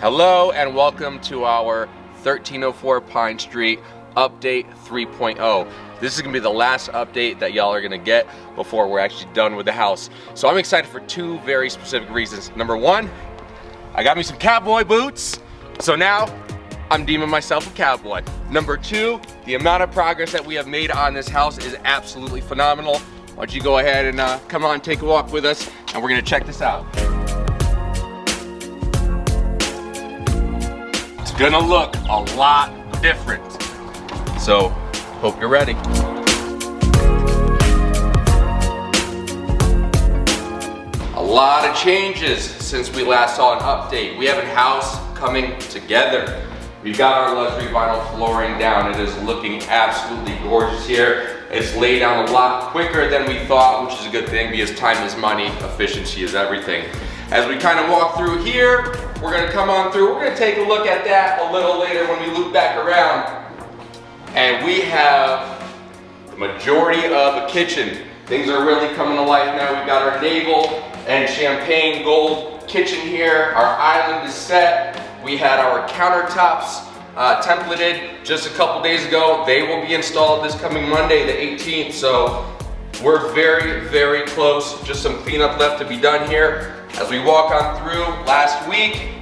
Hello and welcome to our 1304 Pine Street update 3.0. This is gonna be the last update that y'all are gonna get before we're actually done with the house. So I'm excited for two very specific reasons. Number one, I got me some cowboy boots. So now I'm deeming myself a cowboy. Number two, the amount of progress that we have made on this house is absolutely phenomenal. Why don't you go ahead and come on, take a walk with us, and we're gonna check this out. It's gonna look a lot different. So, hope you're ready. A lot of changes since we last saw an update. We have a house coming together. We've got our luxury vinyl flooring down. It is looking absolutely gorgeous here. It's laid down a lot quicker than we thought, which is a good thing because time is money, efficiency is everything. As we kind of walk through here, we're gonna come on through. We're gonna take a look at that a little later when we loop back around. And we have the majority of a kitchen. Things are really coming to life now. We've got our navel and champagne gold kitchen here. Our island is set. We had our countertops templated just a couple days ago. They will be installed this coming Monday, the 18th. So we're very, very close. Just some cleanup left to be done here. As we walk on through, last week,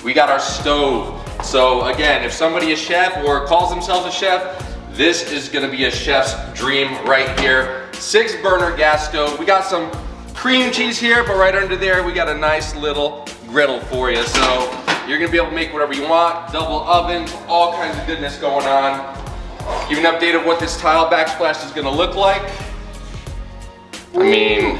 we got our stove. So again, if somebody is a chef or calls themselves a chef, this is gonna be a chef's dream right here. 6-burner gas stove. We got some cream cheese here, but right under there, we got a nice little griddle for you. So you're gonna be able to make whatever you want. Double ovens, all kinds of goodness going on. Even updated what this tile backsplash is gonna look like. I mean,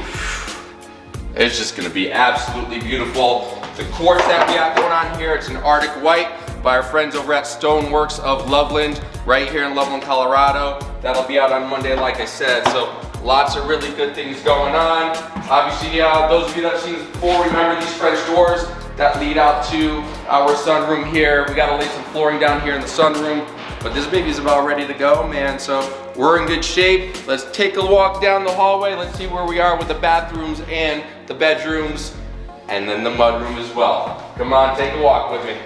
it's just gonna be absolutely beautiful. The quartz that we got going on here, it's an Arctic White by our friends over at Stoneworks of Loveland, right here in Loveland, Colorado. That'll be out on Monday, like I said. So lots of really good things going on. Obviously, those of you that have seen this before, remember these French doors that lead out to our sunroom here. We gotta lay some flooring down here in the sunroom, but this baby's about ready to go, man. So we're in good shape. Let's take a walk down the hallway. Let's see where we are with the bathrooms and the bedrooms, and then the mudroom as well. Come on, take a walk with me.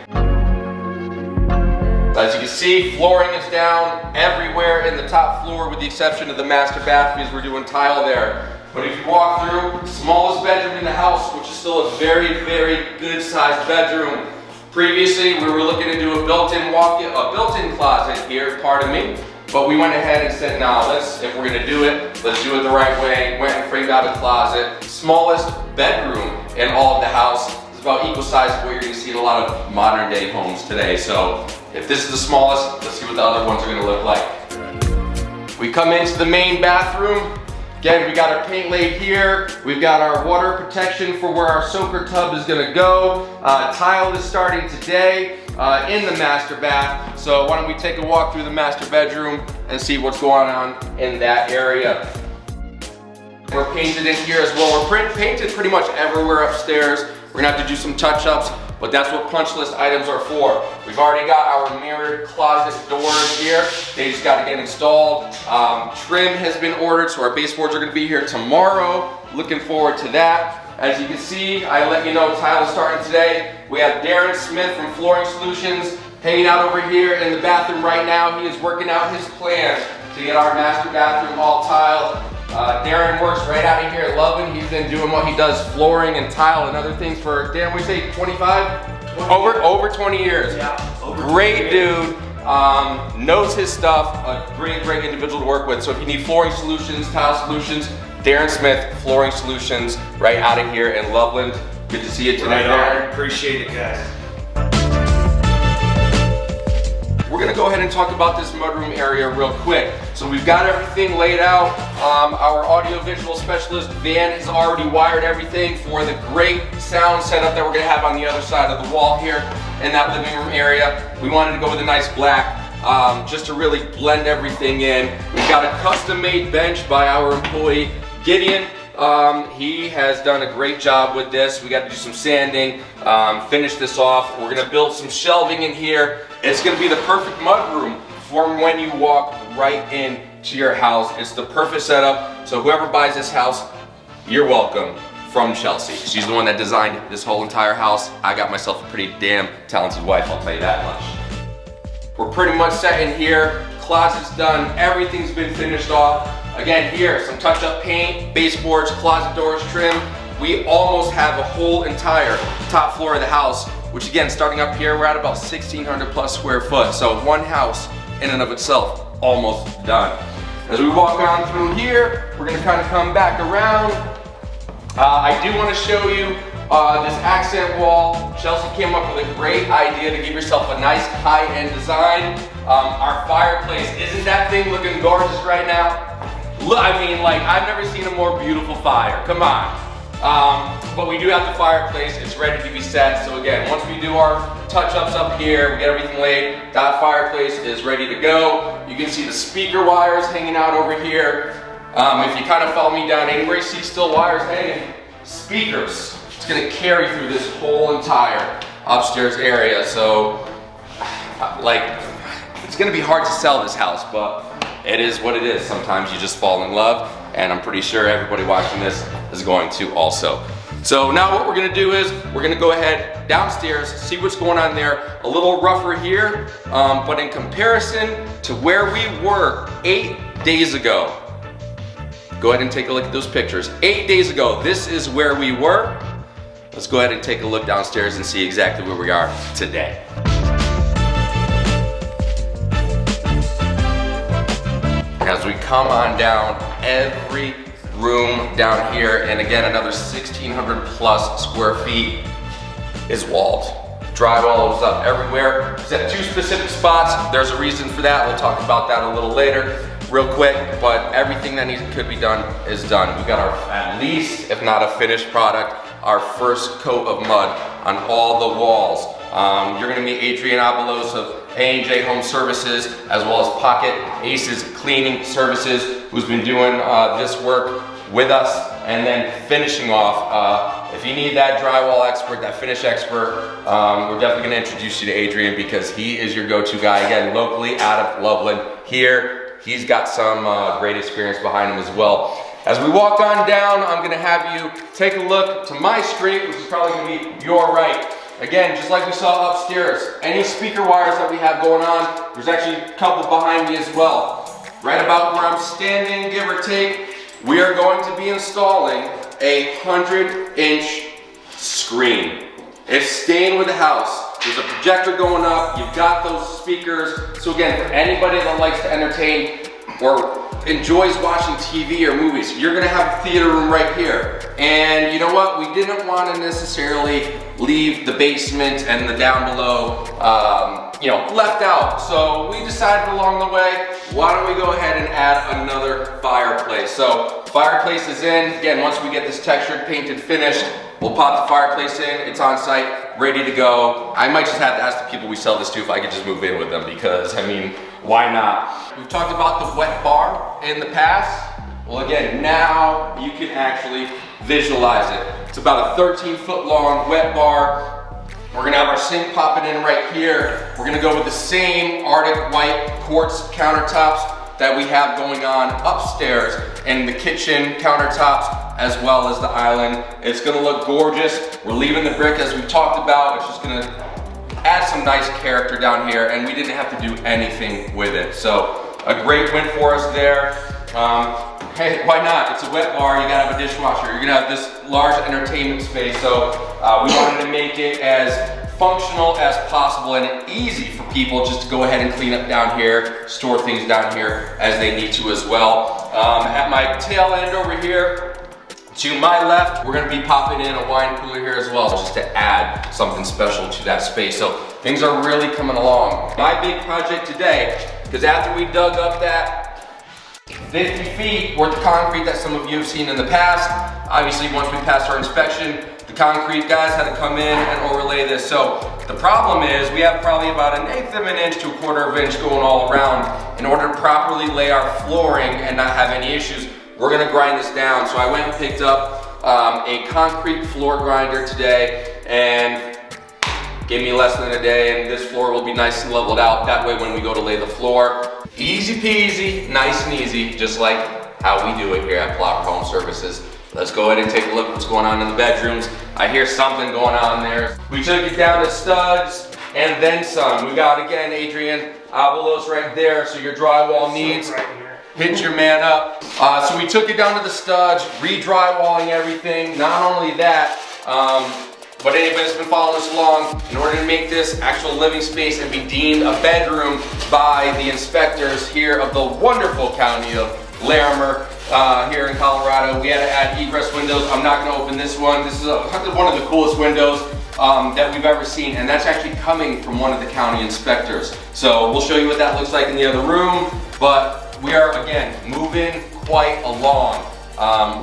As you can see, flooring is down everywhere in the top floor with the exception of the master bath because we're doing tile there. But if you walk through, smallest bedroom in the house, which is still a very, very good sized bedroom. Previously, we were looking to do a built-in closet here, pardon me. But we went ahead and said, nah, if we're gonna do it, let's do it the right way. Went and framed out a closet. Smallest bedroom in all of the house is about equal size to what you're gonna see in a lot of modern day homes today. So if this is the smallest, let's see what the other ones are gonna look like. We come into the main bathroom. Again, we got our paint laid here. We've got our water protection for where our soaker tub is gonna go. Tile is starting today in the master bath. So why don't we take a walk through the master bedroom and see what's going on in that area. We're painted in here as well. We're painted pretty much everywhere upstairs. We're gonna have to do some touch-ups, but that's what punch list items are for. We've already got our mirrored closet doors here. They just gotta get installed. Trim has been ordered, so our baseboards are gonna be here tomorrow. Looking forward to that. As you can see, I let you know tile is starting today. We have Deron Smith from Flooring Solutions hanging out over here in the bathroom right now. He is working out his plans to get our master bathroom all tiled. Deron works right out of here at Loveland. He's been doing what he does, flooring and tile and other things for, Deron, we say 25? Over 20 years. Yeah, great dude, knows his stuff, a great individual to work with. So if you need flooring solutions, tile solutions, Deron Smith, Flooring Solutions, right out of here in Loveland. Good to see you today, Deron. Appreciate it, guys. We're gonna go ahead and talk about this mudroom area real quick. So we've got everything laid out. Our audio-visual specialist, Van, has already wired everything for the great sound setup that we're gonna have on the other side of the wall here in that living room area. We wanted to go with a nice black, just to really blend everything in. We've got a custom-made bench by our employee, Gideon. He has done a great job with this. We got to do some sanding, finish this off. We're gonna build some shelving in here. It's gonna be the perfect mudroom for when you walk right into your house. It's the perfect setup. So whoever buys this house, you're welcome. from Chelsea. She's the one that designed this whole entire house. I got myself a pretty damn talented wife, I'll tell you that much. We're pretty much set in here. Closet's done, everything's been finished off. Again, here, some touch-up paint, baseboards, closet doors, trim. We almost have a whole entire top floor of the house, which again, starting up here, we're at about 1,600 plus square foot. So one house in and of itself, almost done. As we walk on through here, we're gonna kind of come back around. I do want to show you this accent wall. Chelsea came up with a great idea to give yourself a nice high-end design. Our fireplace, isn't that thing looking gorgeous right now? Look, I mean, like, I've never seen a more beautiful fire, come on. But we do have the fireplace, it's ready to be set. So again, once we do our touch-ups up here, we get everything laid, that fireplace is ready to go. You can see the speaker wires hanging out over here. If you kind of follow me down anywhere, you see still wires hanging. Speakers, it's gonna carry through this whole entire upstairs area. So, like, it's gonna be hard to sell this house, but it is what it is. Sometimes you just fall in love, and I'm pretty sure everybody watching this is going to also. So now what we're gonna do is, we're gonna go ahead downstairs, see what's going on there. A little rougher here, but in comparison to where we were 8 days ago, go ahead and take a look at those pictures. 8 days ago, this is where we were. Let's go ahead and take a look downstairs and see exactly where we are today. As we come on down, every room down here, and again, another 1,600 plus square feet is walled. Drywall is up everywhere. It's at 2 specific spots. There's a reason for that. We'll talk about that a little later, real quick, but everything that could be done is done. We've got our, at least, if not a finished product, our first coat of mud on all the walls. You're gonna meet Adrian Abelos of A&J Home Services, as well as Pocket Aces Cleaning Services, who's been doing this work with us, and then finishing off. If you need that drywall expert, that finish expert, we're definitely gonna introduce you to Adrian because he is your go-to guy, again, locally out of Loveland. Here, he's got some great experience behind him as well. As we walk on down, I'm gonna have you take a look to my street, which is probably gonna be your right. Again, just like we saw upstairs, any speaker wires that we have going on, there's actually a couple behind me as well. Right about where I'm standing, give or take, we are going to be installing a 100-inch screen. It's staying with the house. There's a projector going up, you've got those speakers. So again, for anybody that likes to entertain or enjoys watching TV or movies, you're gonna have a theater room right here. And you know what? We didn't want to necessarily leave the basement and the down below, left out. So we decided along the way, why don't we go ahead and add another fireplace? So fireplace is in. Again, once we get this textured, painted, finished, we'll pop the fireplace in. It's on site, ready to go. I might just have to ask the people we sell this to if I could just move in with them because, I mean, why not? We've talked about the wet bar in the past. Well, again, now you can actually visualize it. It's about a 13-foot long wet bar. We're gonna have our sink popping in right here. We're gonna go with the same Arctic white quartz countertops that we have going on upstairs in the kitchen countertops as well as the island. It's gonna look gorgeous. We're leaving the brick as we talked about. It's just gonna add some nice character down here, and we didn't have to do anything with it. So a great win for us there. Hey, why not? It's a wet bar, you gotta have a dishwasher. You're gonna have this large entertainment space. So we wanted to make it as functional as possible and easy for people just to go ahead and clean up down here, store things down here as they need to as well. At my tail end over here, to my left, we're gonna be popping in a wine cooler here as well, just to add something special to that space. So things are really coming along. My big project today, because after we dug up that 50 feet worth of concrete that some of you have seen in the past, obviously once we passed our inspection, the concrete guys had to come in and overlay this. So the problem is we have probably about 1/8 of an inch to 1/4 of an inch going all around. In order to properly lay our flooring and not have any issues, we're gonna grind this down. So I went and picked up a concrete floor grinder today and gave me less than a day, and this floor will be nice and leveled out. That way when we go to lay the floor, easy peasy, nice and easy, just like how we do it here at Plotter Home Services. Let's go ahead and take a look at what's going on in the bedrooms. I hear something going on there. We took it down to studs and then some. We got, again, Adrian Avalos right there, so your drywall needs, hit your man up. So we took it down to the studs, re-drywalling everything. Not only that, but anybody that's been following us along, in order to make this actual living space and be deemed a bedroom by the inspectors here of the wonderful county of Larimer, here in Colorado, we had to add egress windows. I'm not going to open this one. This is one of the coolest windows that we've ever seen, and that's actually coming from one of the county inspectors. So we'll show you what that looks like in the other room, but we are, again, moving quite along.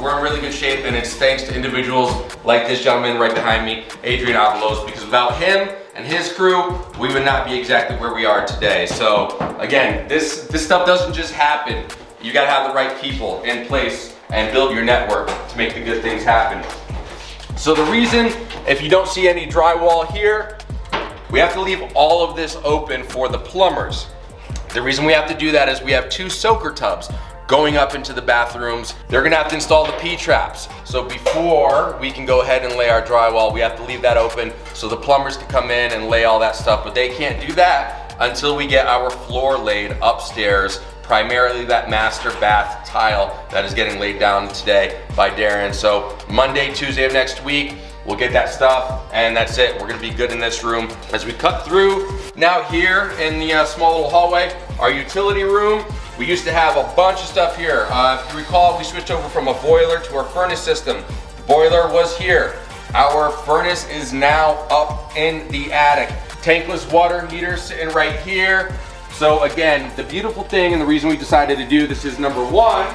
We're in really good shape, and it's thanks to individuals like this gentleman right behind me, Adrian Avalos, because without him and his crew, we would not be exactly where we are today. So again, this stuff doesn't just happen. You gotta have the right people in place and build your network to make the good things happen. So the reason, if you don't see any drywall here, we have to leave all of this open for the plumbers. The reason we have to do that is we have 2 soaker tubs going up into the bathrooms. They're gonna have to install the P-traps. So before we can go ahead and lay our drywall, we have to leave that open so the plumbers can come in and lay all that stuff, but they can't do that until we get our floor laid upstairs, primarily that master bath tile that is getting laid down today by Deron. So Monday, Tuesday of next week, we'll get that stuff, and that's it. We're gonna be good in this room. As we cut through now here in the small little hallway, our utility room, we used to have a bunch of stuff here. If you recall, we switched over from a boiler to our furnace system. The boiler was here. Our furnace is now up in the attic. Tankless water heater sitting right here. So again, the beautiful thing and the reason we decided to do this is, number 1,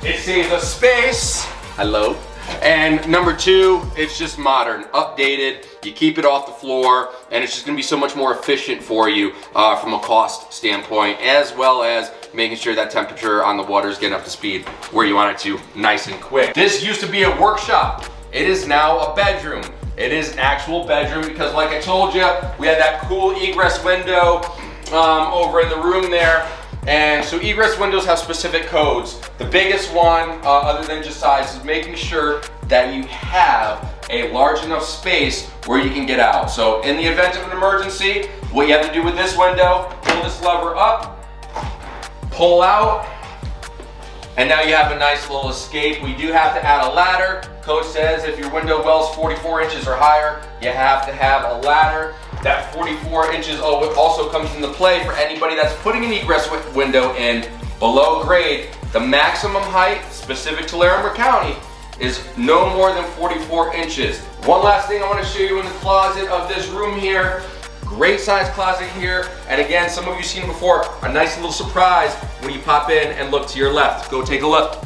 it saves us space. Hello. And number 2, it's just modern, updated. You keep it off the floor, and it's just gonna be so much more efficient for you from a cost standpoint, as well as making sure that temperature on the water is getting up to speed where you want it to, nice and quick. This used to be a workshop. It is now a bedroom. It is actual bedroom because, like I told you, we had that cool egress window over in the room there. And so egress windows have specific codes. The biggest one, other than just size, is making sure that you have a large enough space where you can get out. So in the event of an emergency, what you have to do with this window, pull this lever up, pull out, and now you have a nice little escape. We do have to add a ladder. Code says if your window well's 44 inches or higher, you have to have a ladder. That 44 inches also comes into play for anybody that's putting an egress window in below grade. The maximum height specific to Larimer County is no more than 44 inches. One last thing I want to show you in the closet of this room here. Great size closet here. And again, some of you seen before, a nice little surprise when you pop in and look to your left. Go take a look.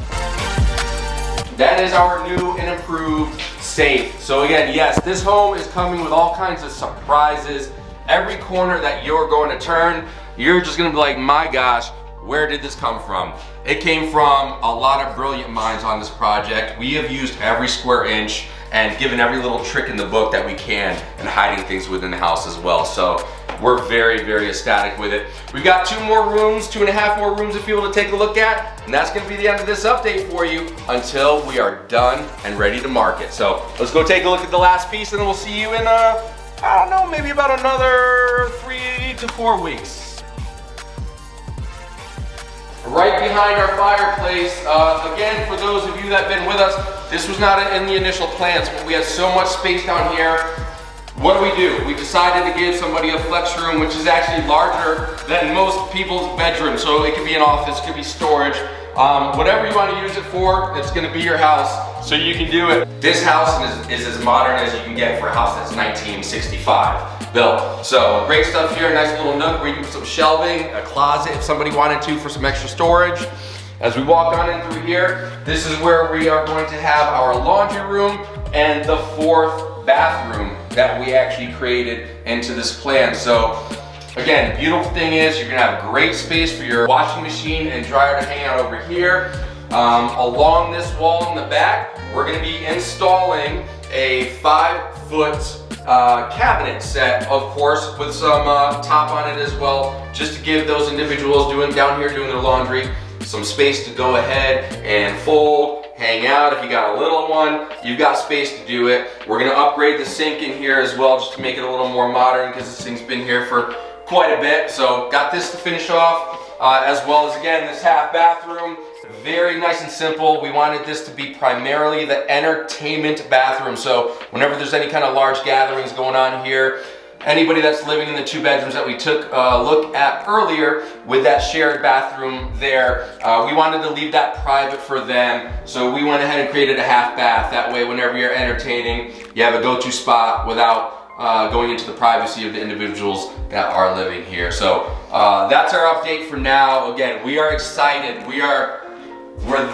That is our new and improved safe. So again, yes, this home is coming with all kinds of surprises. Every corner that you're going to turn, you're just gonna be like, my gosh, where did this come from? It came from a lot of brilliant minds on this project. We have used every square inch and given every little trick in the book that we can and hiding things within the house as well. So we're very, very ecstatic with it. We've got 2 more rooms, 2.5 more rooms if you want to take a look at, and that's gonna be the end of this update for you until we are done and ready to market. So let's go take a look at the last piece, and then we'll see you in, I don't know, maybe about another 3 to 4 weeks. Right behind our fireplace, again, for those of you that have been with us, this was not in the initial plans, but we had so much space down here. What do? We decided to give somebody a flex room, which is actually larger than most people's bedrooms. So it could be an office, it could be storage, whatever you want to use it for, it's going to be your house, so you can do it. This house is as modern as you can get for a house that's 1965 built. So great stuff here, a nice little nook where you can put some shelving, a closet if somebody wanted to for some extra storage. As we walk on in through here, this is where we are going to have our laundry room and the 4th bathroom that we actually created into this plan. So again, the beautiful thing is you're gonna have great space for your washing machine and dryer to hang out over here. Along this wall in the back, we're gonna be installing a 5-foot cabinet set, of course, with some top on it as well, just to give those individuals down here doing their laundry some space to go ahead and fold hang out. If you got a little one, you've got space to do it. We're gonna upgrade the sink in here as well, just to make it a little more modern, because this thing's been here for quite a bit. So got this to finish off, as well as, again, this half bathroom. Very nice and simple. We wanted this to be primarily the entertainment bathroom. So whenever there's any kind of large gatherings going on here, anybody that's living in the 2 bedrooms that we took a look at earlier with that shared bathroom there, we wanted to leave that private for them. So we went ahead and created a half bath. That way, whenever you're entertaining, you have a go-to spot without going into the privacy of the individuals that are living here. So that's our update for now. Again, we are excited. We're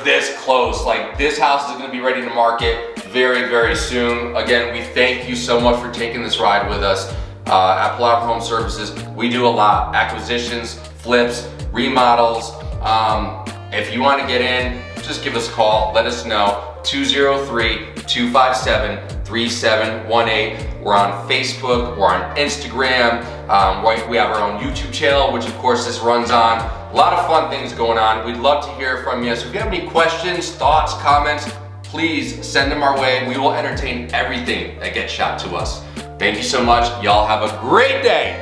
this close. Like, this house is gonna be ready to market very, very soon. Again, we thank you so much for taking this ride with us. At Palaver Home Services, we do a lot: acquisitions, flips, remodels. If you want to get in, just give us a call. Let us know. 203-257-3718. We're on Facebook. We're on Instagram. We have our own YouTube channel, which of course this runs on. A lot of fun things going on. We'd love to hear from you. So if you have any questions, thoughts, comments, please send them our way. We will entertain everything that gets shot to us. Thank you so much. Y'all have a great day.